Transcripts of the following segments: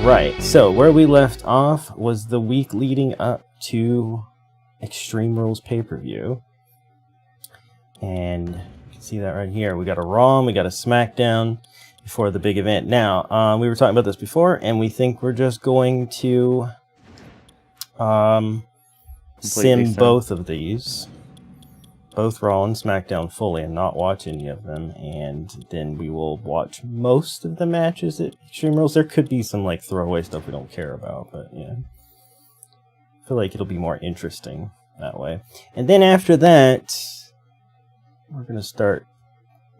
Right, so where we left off was the week leading up to Extreme Rules pay-per-view. And you can see that right here. We got a Raw and we got a Smackdown before the big event. Now, we were talking about this before, and we think we're just going to sim both of these. Both Raw and Smackdown fully and not watch any of them. And then we will watch most of the matches at Extreme Rules. There could be some like throwaway stuff we don't care about, but yeah. I feel like it'll be more interesting that way. And then after that, we're going to start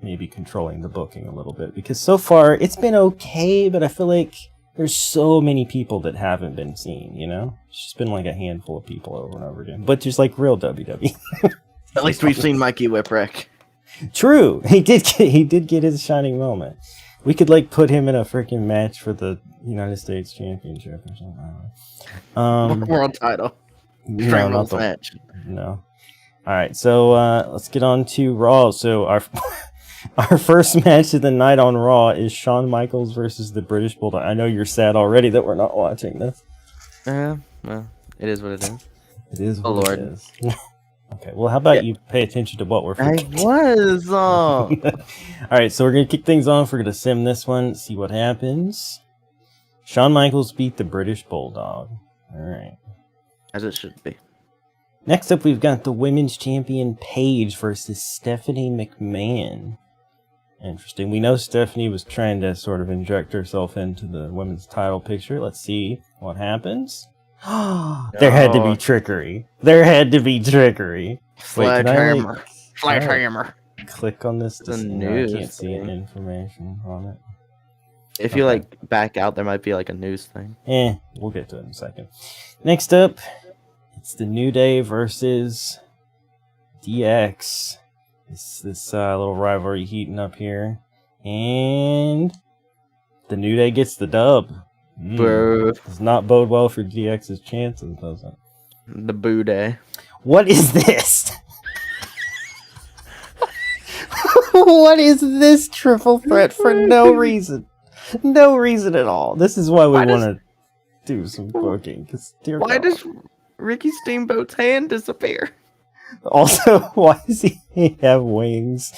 maybe controlling the booking a little bit. Because so far, it's been okay, but I feel like there's so many people that haven't been seen, you know? It's just been like a handful of people over and over again. But just like real WWE. At least we've seen Mikey Whipwreck. True. He did get his shining moment. We could like put him in a freaking match for the United States Championship or something. World title. No, not the match. No. All right, so let's get on to Raw. So our first match of the night on Raw is Shawn Michaels versus the British Bulldog. I know you're sad already that we're not watching this. Well, it is what it is. It is what Lord. it is. Okay, well, how about you pay attention to what we're freaking... All right, so we're going to kick things off. We're going to sim this one, see what happens. Shawn Michaels beat the British Bulldog. All right. As it should be. Next up, we've got the Women's Champion Paige versus Stephanie McMahon. Interesting. We know Stephanie was trying to sort of inject herself into the women's title picture. Let's see what happens. There had to be trickery. There had to be trickery. Sledgehammer. Sledgehammer. Click on this. I can't see any information on it. If you like back out, there might be like a news thing. We'll get to it in a second. Next up, it's the New Day versus DX. This little rivalry heating up here, and the New Day gets the dub. Does not bode well for DX's chances, does it? The Boo Day. What is this? What is this triple threat for no reason? No reason at all. This is why we want to do some booking. Why does Ricky Steamboat's hand disappear? Also, why does he have wings?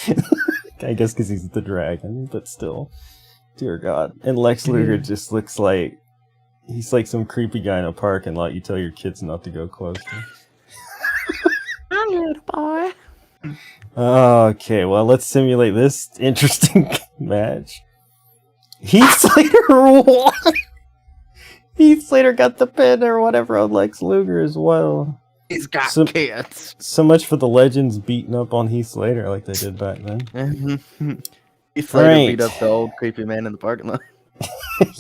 I guess because he's the dragon, but still. Dear God. And Lex Luger just looks like he's like some creepy guy in a parking lot you tell your kids not to go close to. Hi, little boy. Okay, well, let's simulate this interesting match. Heath Slater won! Heath Slater got the pin or whatever on Lex Luger as well. He's got kids. So much for the legends beating up on Heath Slater like they did back then. Heath Slater beat up the old creepy man in the parking lot.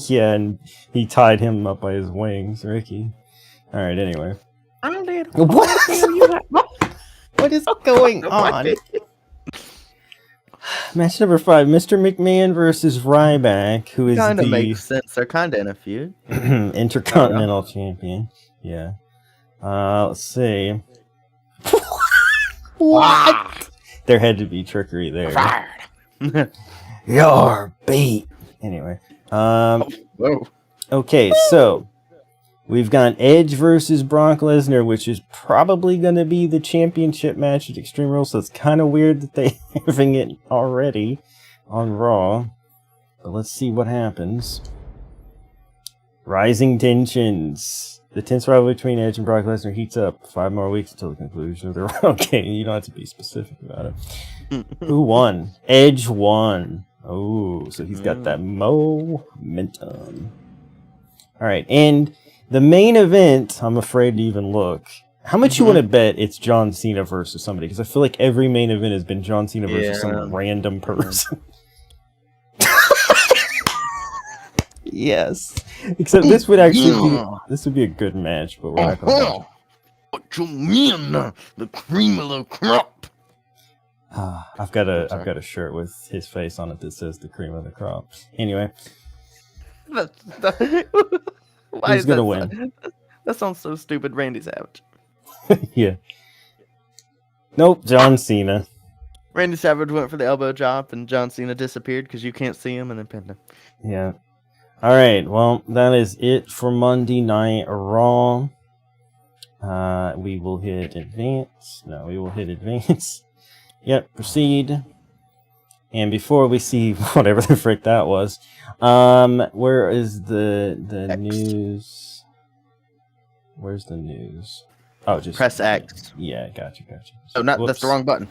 Yeah, and he tied him up by his wings, Ricky. Alright, anyway. What is going on? Match number 5, Mr. McMahon versus Ryback, who is kind of makes sense. They're kind of in a feud. Intercontinental Champion. Yeah. Let's see. What? There had to be trickery there. You're beat. Anyway. Okay, so we've got Edge versus Brock Lesnar, which is probably going to be the championship match at Extreme Rules, so it's kind of weird that they're having it already on Raw. But let's see what happens. Rising tensions. The tense rivalry between Edge and Brock Lesnar heats up. 5 more weeks until the conclusion of the Raw. Okay, you don't have to be specific about it. Who won? Edge won. Oh, so he's got that momentum. Alright, and the main event, I'm afraid to even look. How much you want to bet it's John Cena versus somebody? Because I feel like every main event has been John Cena versus some random person. Yes. Except this would actually be a good match, but we're not going to. What you mean? The cream of the crop. I've got a shirt with his face on it that says the cream of the crop. Anyway. Who's gonna win? That sounds so stupid. Randy Savage. Yeah. Nope, John Cena. Randy Savage went for the elbow drop and John Cena disappeared because you can't see him and then pinned him. Yeah. All right, well, that is it for Monday Night Raw. We will hit advance. No, we will hit advance. Yep, proceed. And before we see whatever the frick that was, where is the news? Where's the news? Oh, just press X. Yeah, gotcha. Oh, not that's the wrong button.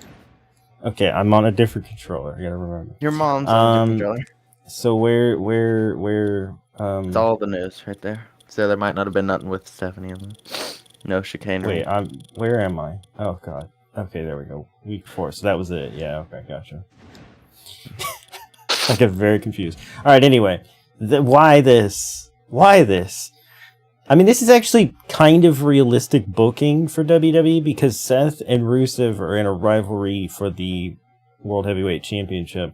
Okay, I'm on a different controller. I gotta remember. Your mom's on a different controller. So where It's all the news right there. So there might not have been nothing with Stephanie in them. No chicanery. Wait, where am I? Oh god. Okay, there we go. Week 4. So that was it. Yeah, okay, gotcha. I get very confused. Alright, anyway. Why this? Why this? I mean, this is actually kind of realistic booking for WWE because Seth and Rusev are in a rivalry for the World Heavyweight Championship.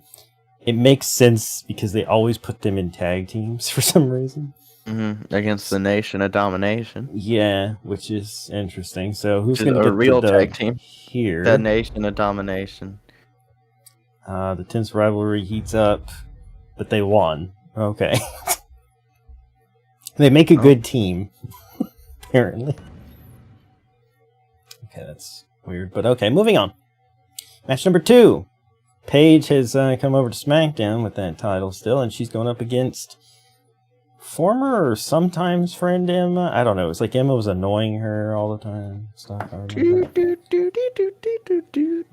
It makes sense because they always put them in tag teams for some reason. Against the Nation of Domination. Yeah, which is interesting. So who's going to get a real the tag team here? The Nation of Domination. The tense rivalry heats up, but they won. Okay. They make a good team, apparently. Okay, that's weird, but okay, moving on. Match number 2. Paige has come over to SmackDown with that title still, and she's going up against former or sometimes friend Emma. I don't know. It's like Emma was annoying her all the time. Stuff.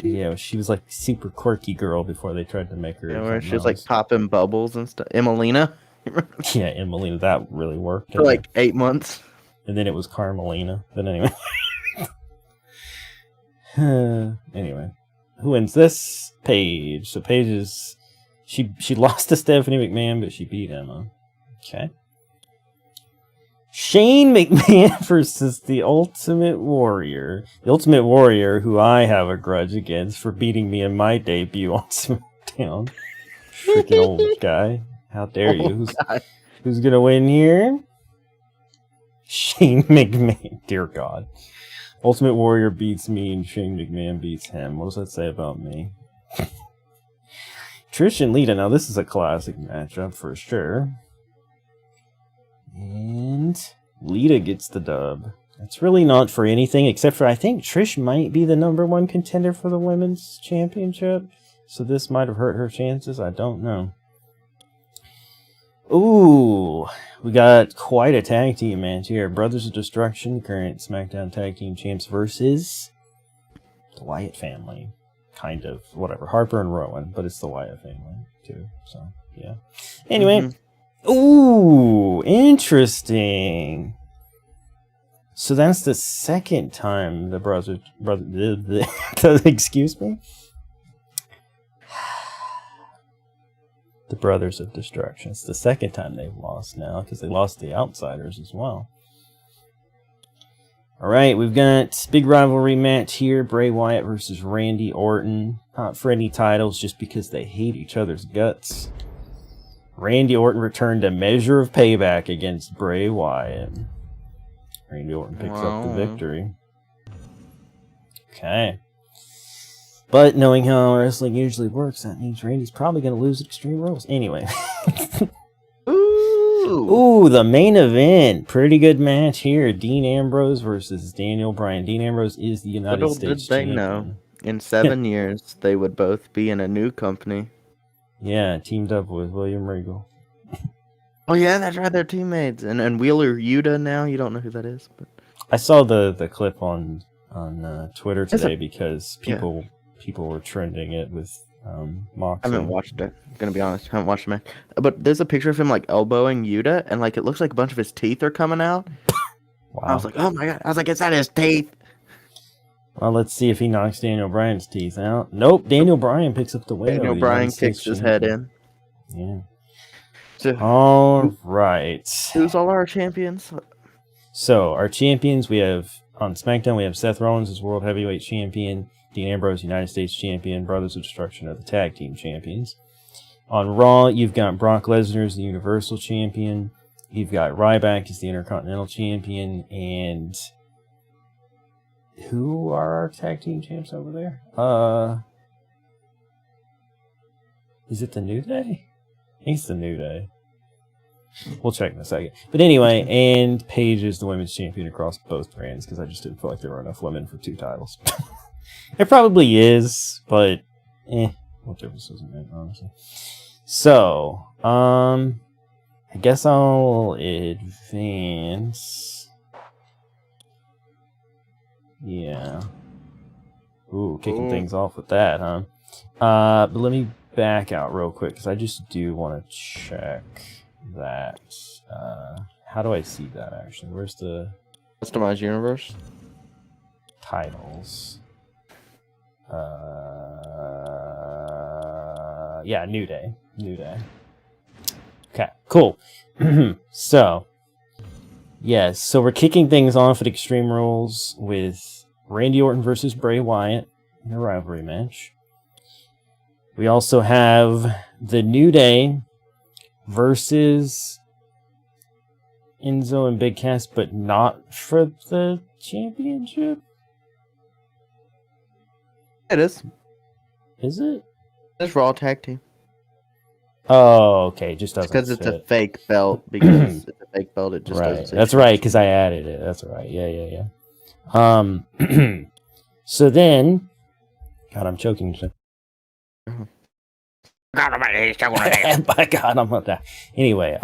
Yeah, she was like super quirky girl before they tried to make her. Yeah, where she was like popping bubbles and stuff. Emelina. Yeah, Emelina. That really worked. For like 8 months. And then it was Carmelina. But anyway. Anyway. Who wins this? Paige. So Paige is... She lost to Stephanie McMahon, but she beat Emma. Okay. Shane McMahon versus the Ultimate Warrior. The Ultimate Warrior, who I have a grudge against for beating me in my debut on SmackDown. Freaking old guy. How dare you? Who's gonna win here? Shane McMahon. Dear God. Ultimate Warrior beats me and Shane McMahon beats him. What does that say about me? Trish and Lita. Now this is a classic matchup for sure. And Lita gets the dub. It's really not for anything except for I think Trish might be the #1 contender for the Women's Championship. So this might have hurt her chances. I don't know. Ooh, we got quite a tag team match here. Brothers of Destruction, current SmackDown Tag Team Champs versus the Wyatt family. Kind of, whatever. Harper and Rowan, but it's the Wyatt family too. So, yeah. Anyway. Ooh, interesting. So that's the second time the excuse me? The Brothers of Destruction. It's the second time they've lost now, because they lost the Outsiders as well. Alright, we've got big rivalry match here. Bray Wyatt versus Randy Orton. Not for any titles, just because they hate each other's guts. Randy Orton returned a measure of payback against Bray Wyatt. Randy Orton picks up the victory. Okay. But knowing how wrestling usually works, that means Randy's probably going to lose at Extreme Rules. Anyway. Ooh, the main event. Pretty good match here. Dean Ambrose versus Daniel Bryan. Dean Ambrose is the United States champion. Know, in 7 years, they would both be in a new company. Yeah, teamed up with William Regal. Oh yeah, that's right, they're teammates. And Wheeler Yuta now, you don't know who that is, but I saw the clip on Twitter today because people were trending it with Mox. I haven't watched it. I'm gonna be honest, I haven't watched it. But there's a picture of him like elbowing Yuta, and like it looks like a bunch of his teeth are coming out. Wow. I was like, oh my god! I was like, it's not his teeth. Well, let's see if he knocks Daniel Bryan's teeth out. Nope, Daniel Bryan picks up the win. Daniel Bryan kicks his head in. Yeah. So, all right. Who's all our champions? So, our champions, we have, on SmackDown, we have Seth Rollins as World Heavyweight Champion, Dean Ambrose, United States Champion, Brothers of Destruction are the Tag Team Champions. On Raw, you've got Brock Lesnar as the Universal Champion, you've got Ryback as the Intercontinental Champion, and who are our tag team champs over there? Is it the New Day? I think it's the New Day. We'll check in a second. But anyway, and Paige is the women's champion across both brands because I just didn't feel like there were enough women for 2 titles. It probably is, but what difference does it make, honestly? So, I guess I'll advance. Yeah. Ooh, kicking things off with that, huh? But let me back out real quick because I just do want to check that. How do I see that actually? Where's the Customized universe titles? Yeah, New Day. Okay, cool. So, yes, so we're kicking things off at Extreme Rules with Randy Orton versus Bray Wyatt in a rivalry match. We also have the New Day versus Enzo and Big Cass, but not for the championship. It is. Is it? It's Raw Tag Team. Oh, okay. Just doesn't because it's fit. a fake belt. Because it's a fake belt, it just doesn't fit. That's right, because I added it. That's right. Yeah. So then, God, I'm choking. By God, I'm not that. Anyway,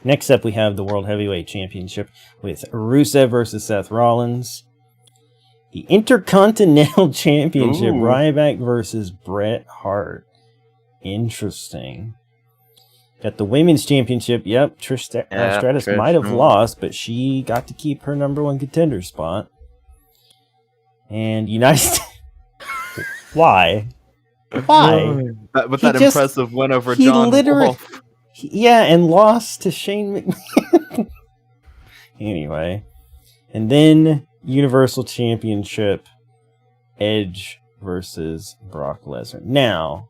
next up we have the World Heavyweight Championship with Rusev versus Seth Rollins. The Intercontinental Championship, Ryback versus Bret Hart. Interesting. Got the Women's Championship. Yep, Trish Stratus might have lost, but she got to keep her #1 contender spot. And United States. Why? With that impressive win over John Wolf. Yeah, and lost to Shane McMahon. Anyway. And then Universal Championship, Edge versus Brock Lesnar. Now,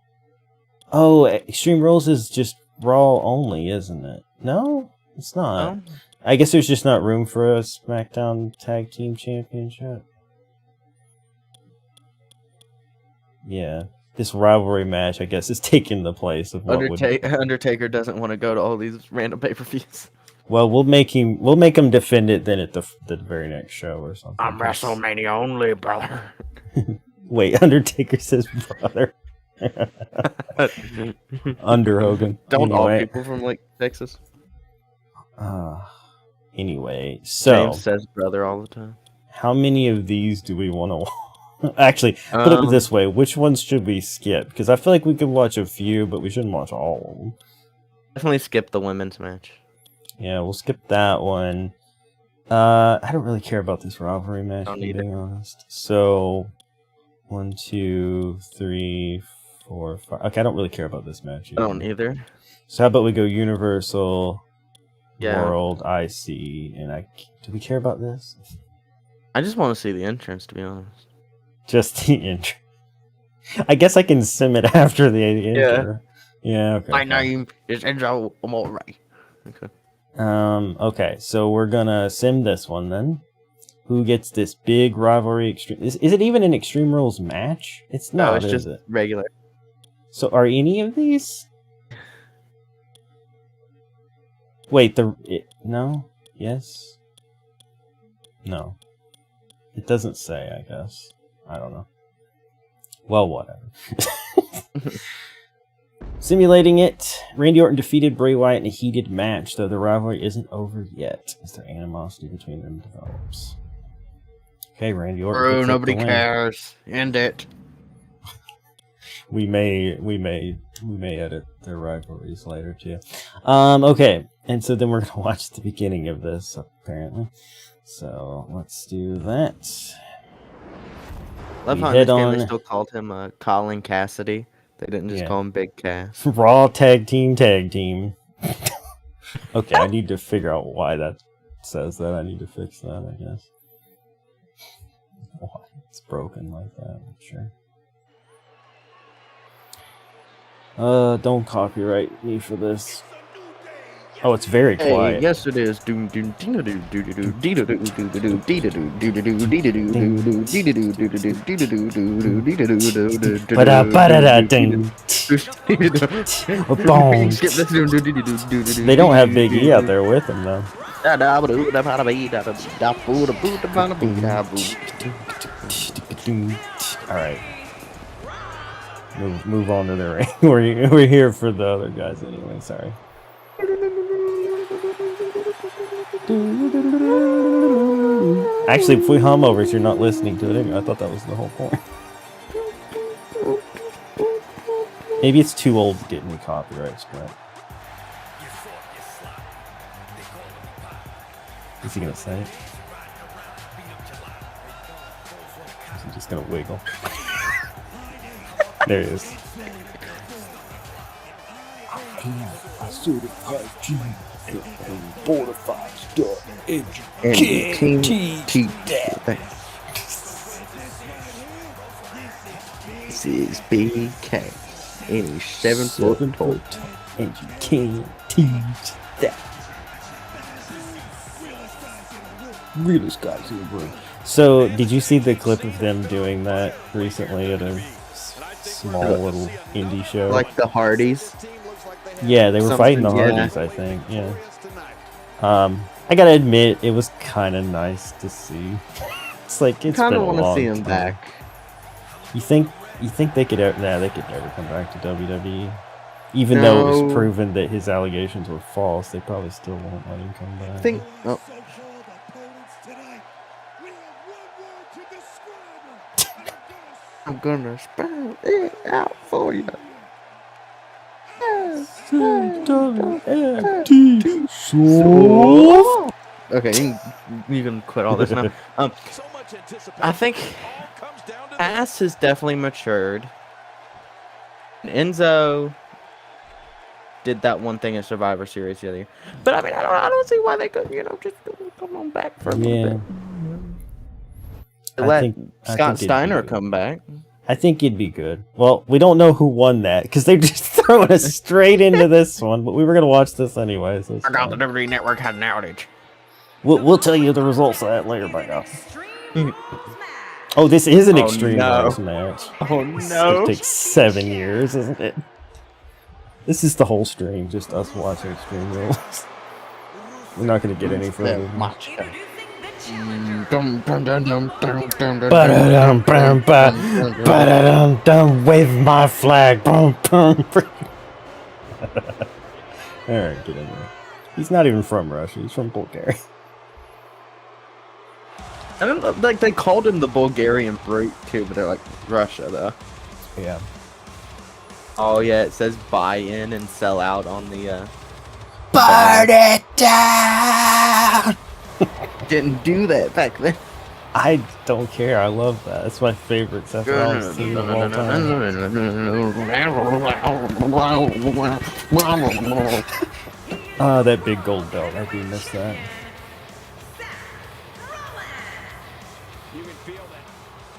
Extreme Rules is just Raw only, isn't it? No, it's not. No. I guess there's just not room for a SmackDown Tag Team Championship. Yeah. This rivalry match, I guess, is taking the place of what Undertaker doesn't want to go to all these random pay-per-views. Well, we'll make him defend it then at the very nenext show or something. I'm WrestleMania only, brother. Wait, Undertaker says brother. Under Hogan. Don't all people from Texas? Anyway, so James says brother all the time. How many of these do we want to? Actually, put it this way: which ones should we skip? Because I feel like we could watch a few, but we shouldn't watch all of them. Definitely skip the women's match. Yeah, we'll skip that one. I don't really care about this rivalry match, to be honest. So, 1, 2, 3, 4, 5. Okay, I don't really care about this match either. I don't either. So how about we go Universal, World, IC, and do we care about this? I just want to see the entrance, to be honest. Just the intro. I guess I can sim it after the intro. Yeah, okay. My name is Enzo Amore. Okay. Okay, so we're gonna sim this one then. Who gets this big rivalry extreme? Is it even an Extreme Rules match? It's not. No, it's just regular. So are any of these? Wait, no? Yes? No. It doesn't say, I guess. I don't know. Well, whatever. Simulating it, Randy Orton defeated Bray Wyatt in a heated match, though the rivalry isn't over yet, as their animosity between them develops. Okay, Randy Orton. Nobody cares. End it. We may edit their rivalries later too. Okay, and so then we're gonna watch the beginning of this apparently. So let's do that. Love how in this game they still called him Colin Cassidy. They didn't just call him Big Cass. Raw Tag Team. Okay, I need to figure out why that says that. I need to fix that, I guess. Why it's broken like that, I'm sure. Don't copyright me for this. Oh, it's very quiet. Yes, it is. They don't have Big E out there with them, though. Alright. Move on to the ring. We're here for the other guys anyway, sorry. Actually, if we hum over it, you're not listening to it anyway. I thought that was the whole point. Maybe it's too old to get any copyrights, but... Is he gonna say it? Is he just gonna wiggle? There he is. I certified G fortified stuff and you can't teach that. This is BK and he's 7 foot tall and you can't teach that. Realest guys in the room. So, did you see the clip of them doing that recently at a small little indie show? Like the Hardys? Yeah, they were fighting the Hardys, I think. Yeah. I gotta admit, it was kind of nice to see. It's like it's been a long time. I kind of want to see them back. You think they could? Nah, they could never come back to WWE. Even though it was proven that his allegations were false, they probably still won't let him come back. I think. Oh. I'm gonna spell it out for you. Okay, you can quit all this now. I think Ass has definitely matured. Enzo did that one thing in Survivor Series the other year, but I mean, I don't see why they couldn't, just come on back for a little bit. Let Scott Steiner come back. I think it'd be good. Well, we don't know who won that because they're just throwing us straight into this one. But we were gonna watch this anyway. So forgot the WWE Network had an outage. We'll tell you the results of that later, by now. Oh, this is an Extreme Rules match. Oh no! It takes 7 years, isn't it? This is the whole stream, just us watching Extreme Rules. We're not gonna get any further. Wave my flag. Alright, get in there. He's not even from Russia, he's from Bulgaria. I don't know, like they called him the Bulgarian Brute too, but they're like Russia though. Yeah. Oh yeah, it says buy in and sell out on the Burn it down! Didn't do that back then. I don't care. I love that. That's my favorite Seth Rollins scene of all time. Oh, that big gold belt. I do miss that.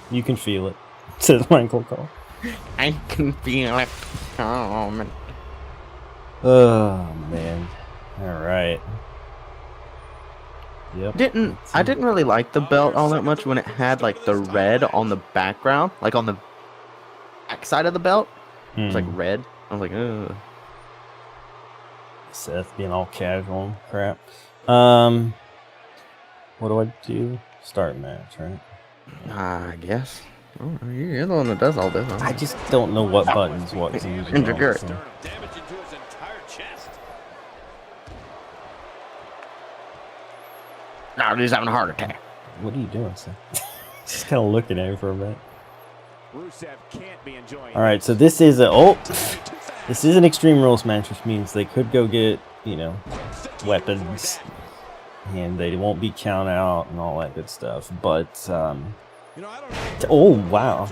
You can feel it, says Michael Cole. I can feel it. Oh, man. Oh, man. All right. Yep. I didn't really like the belt all that much when it had like the red on the background, like on the back side of the belt. It was like red. I was like, ugh. Seth being all casual and crap. What do I do? Start match, right? I guess. Oh, you're the one that does all this. I just don't know what buttons what to use. No, he's having a heart attack. What are you doing, Seth? Just kind of looking at me for a minute. Alright, so this is this is an Extreme Rules match, which means they could go get, weapons. And they won't be count out and all that good stuff. But, oh, wow.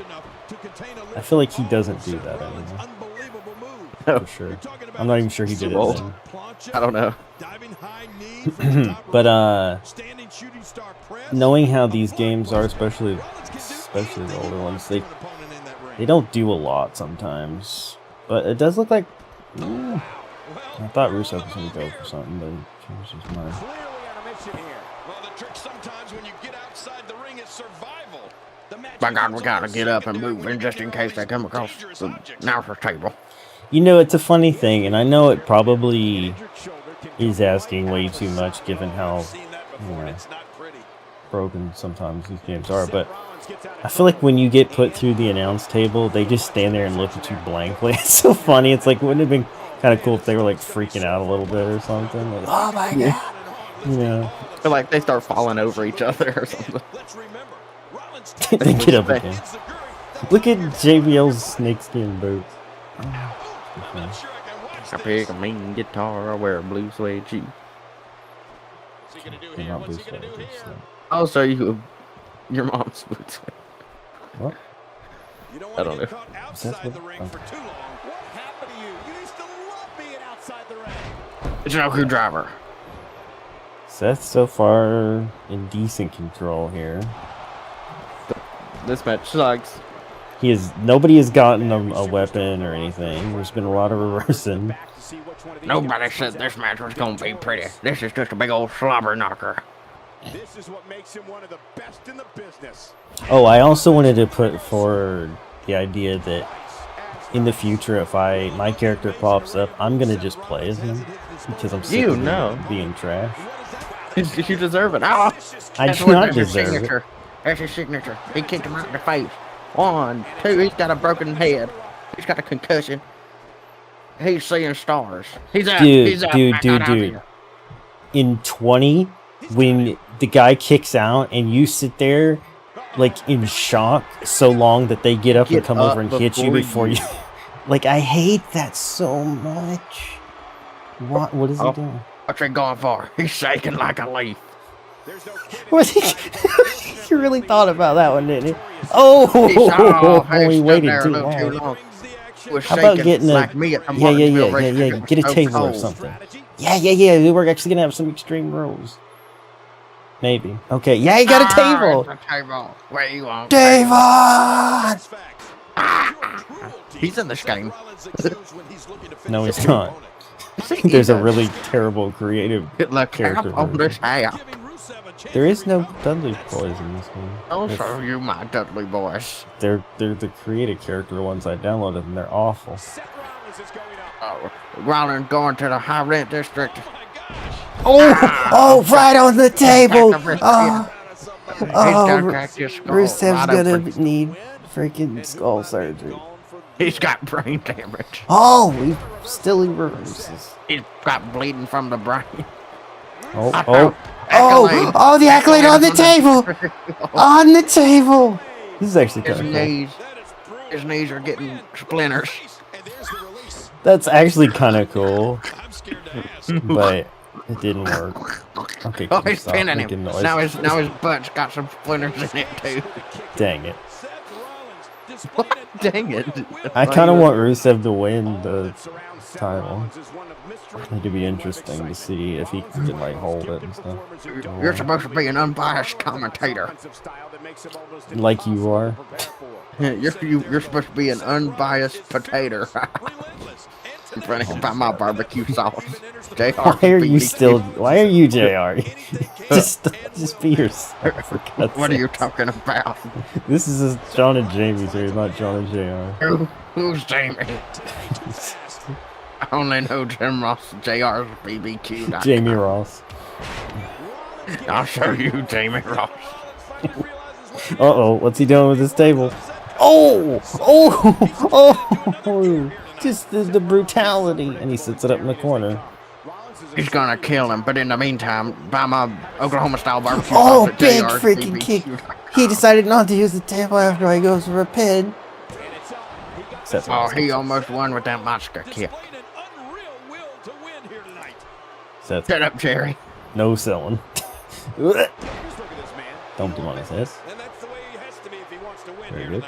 I feel like he doesn't do that anymore. For sure. I'm not even sure he did it then. I don't know. But knowing how these games are, especially the older ones, they don't do a lot sometimes. But it does look like I thought Rusev was going to go for something, but he changed his mind. Well, the trick sometimes when you get outside the ring is survival. By God, we gotta get up and move in just in case they come across the announcer's table. You know, it's a funny thing, and I know it probably is asking way too much given how broken sometimes these games are, but I feel like when you get put through the announce table, they just stand there and look at you blankly. It's so funny. It's like, wouldn't it have been kind of cool if they were like freaking out a little bit or something? Like, oh my God. You know. Or like they start falling over each other or something. They get up again. Look at JBL's snakeskin boots. I pick a mean guitar, I wear a blue suede shoe. They're not blue suede, I'll show you your mom's boots. What? I don't know. It's an Oku driver. Seth so far in decent control here. This match sucks. Nobody has gotten a weapon or anything. There's been a lot of reversing. Nobody said this match was gonna be pretty. This is just a big old slobber knocker. This is what makes him one of the best in the business. Oh, I also wanted to put forward the idea that in the future, if my character pops up, I'm gonna just play as him because I'm sick of being trash. You deserve it. Oh, I do not deserve it. That's his signature. He kicked him out in the face. 1, 2. He's got a broken head. He's got a concussion. He's seeing stars. He's out. Dude. In 20, when the guy kicks out and you sit there like in shock so long that they get up and come over and hit you before you. Like, I hate that so much. What is he doing? What's he going for? He's shaking like a leaf. Was he? You really thought about that one, didn't you? Oh, he waited too long. How about getting yeah. Get a table or something. Yeah. We're actually gonna have some Extreme Rules. Maybe. Okay. Yeah, you got a table. Where you want? Davon! He's in this game. No, he's not. There's a really terrible creative character on this house. There is no Dudley boys in this one. I'll show you my Dudley boys. They're the creative character ones I downloaded, and they're awful. Rollins going to the high rent district. Oh, right on the table. Rusev's gonna need freaking skull surgery. He's got brain damage. Oh, he still reverses. He's got bleeding from the brain. Oh, the accolade on the table! On the table! This is actually kind of cool. His knees are getting splinters. That's actually kind of cool. But it didn't work. Okay, he's pinning him. Now his butt's got some splinters in it too. Dang it. Dang it. I kind of want Rusev to win the title. It'd be interesting to see if he can like hold it and stuff. You're supposed to be an unbiased commentator. Like you are. You're supposed to be an unbiased potato. Running by my barbecue sauce. JR. Why are you JR? just be yourself. What are you talking about? This is Shawn and Jamie series, not Shawn and JR. Who's Jamie? I only know Jim Ross, JR's BBQ. Jamie Ross. I'll show you Jamie Ross. What's he doing with this table? Oh! Just the brutality. And he sits it up in the corner. He's gonna kill him, but in the meantime, buy my Oklahoma style barbecue. Big freaking kick. He decided not to use the table after he goes for a pin. He almost won with that monster kick. Shut up, Jerry. No selling. Dumped him on his head. Very good.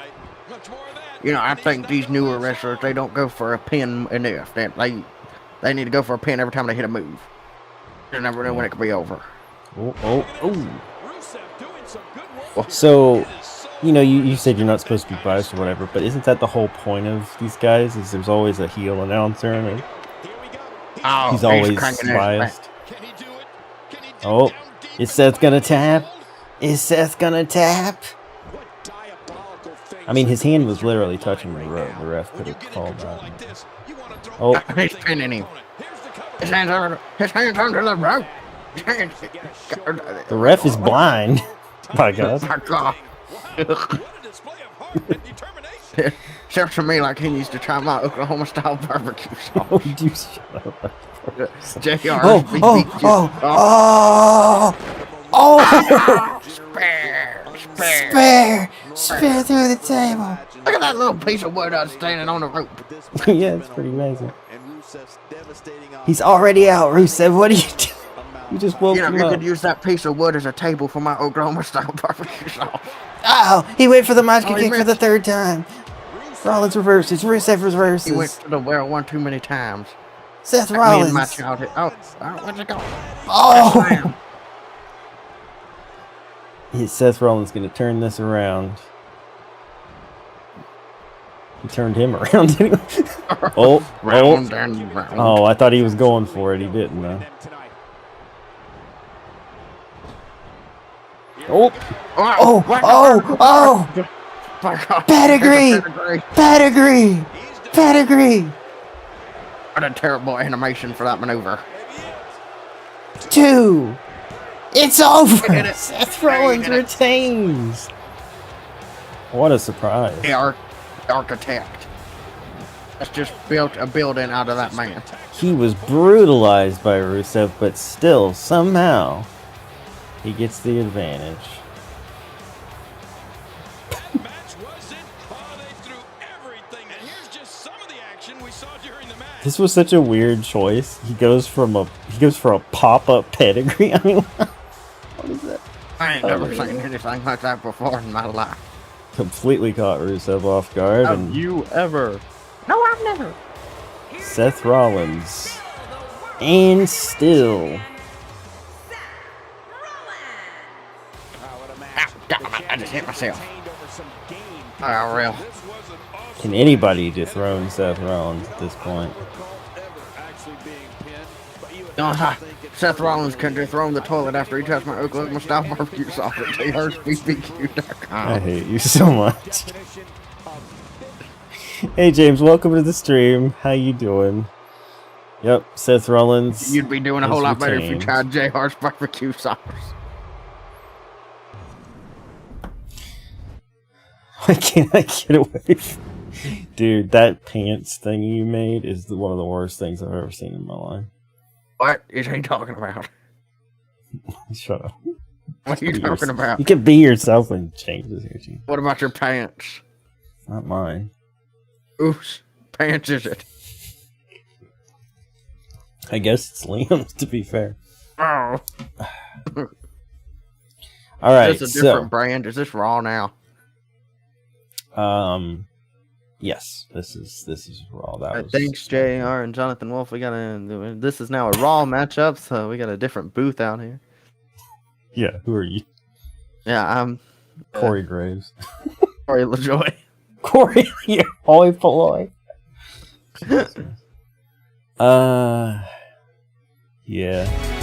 You know, I think these newer wrestlers, they don't go for a pin enough. They need to go for a pin every time they hit a move. You never know when it could be over. So, you know, you said you're not supposed to be biased or whatever, but isn't that the whole point of these guys? Is there's always a heel announcer? Oh, He's always cranking his biased. Can he do it? Can he dig Oh, down deep is Seth gonna tap? Is Seth gonna tap? What diabolical things I mean, his are hand was going literally on touching the right ref. now? The ref When could you have get in called control that. like this, you want to throw Oh. everything He's pinning him. on it. Here's the cover. His hands under the rope. The ref is blind. My God. My God. Wow, what a display of heart and determination. Sounds to me like he needs to try my Oklahoma style barbecue sauce. Oh, you shut up. JR. Oh! Spare. Spare through the table. Look at that little piece of wood standing on the rope. Yeah, it's pretty amazing. He's already out, Rusev. What are you doing? You just woke You know, him you up. could use that piece of wood as a table for my Oklahoma style barbecue sauce. Oh, he went for the Monster Oh, he kick for the missed. third time. Rollins reverses. Rusev He went reverses. to the well one too many times. Seth Me and Rollins. my childhood. Oh, where's it going? Oh! Slam. Seth Rollins going to turn this around. He turned him around anyway. Round and round. Oh, I thought he was going for it. He didn't, though. Oh! Oh! My God. Pedigree! Pedigree! Pedigree! What a terrible animation for that maneuver. 2! It's over! did it. Seth Rollins He did it. retains! What a surprise. The architect. Let's just built a building out of that man. He was brutalized by Rusev, but still, somehow, he gets the advantage. Match was it? Oh, they threw everything. And here's just some of the action we saw during the match. This was such a weird choice. He goes for a pop-up pedigree. I mean, what is that? I ain't never seen anything like that before in my life. Completely caught Rusev off guard, Have and you ever? No, I've never. Seth Rollins, and still. I just hit myself. Oh, real. Can anybody dethrone Seth Rollins at this point? Seth Rollins can dethrone the toilet after he touched my Oklahoma style barbecue sauce at jrbbq.com. I hate you so much. Hey James, welcome to the stream. How you doing? Yep, Seth Rollins. You'd be doing a whole is lot better if you retained. tried JR's barbecue sauce. I can't get away from... Dude, that pants thing you made is one of the worst things I've ever seen in my life. What is he talking about? Shut up. What are you talking about? You can be yourself and change this here, Gene. What about your pants? Not mine. Oops. Pants is it? I guess it's Liam's, to be fair. Oh. Alright, Is this a different brand? Is this Raw now? Yes, this is Raw. That was... Thanks, JR and Jonathan Wolf. This is now a Raw matchup, so we got a different booth out here. Yeah, who are you? Yeah, I'm Corey Graves. Corey LaJoy. Corey, yeah, Hoi Polloi. Yeah.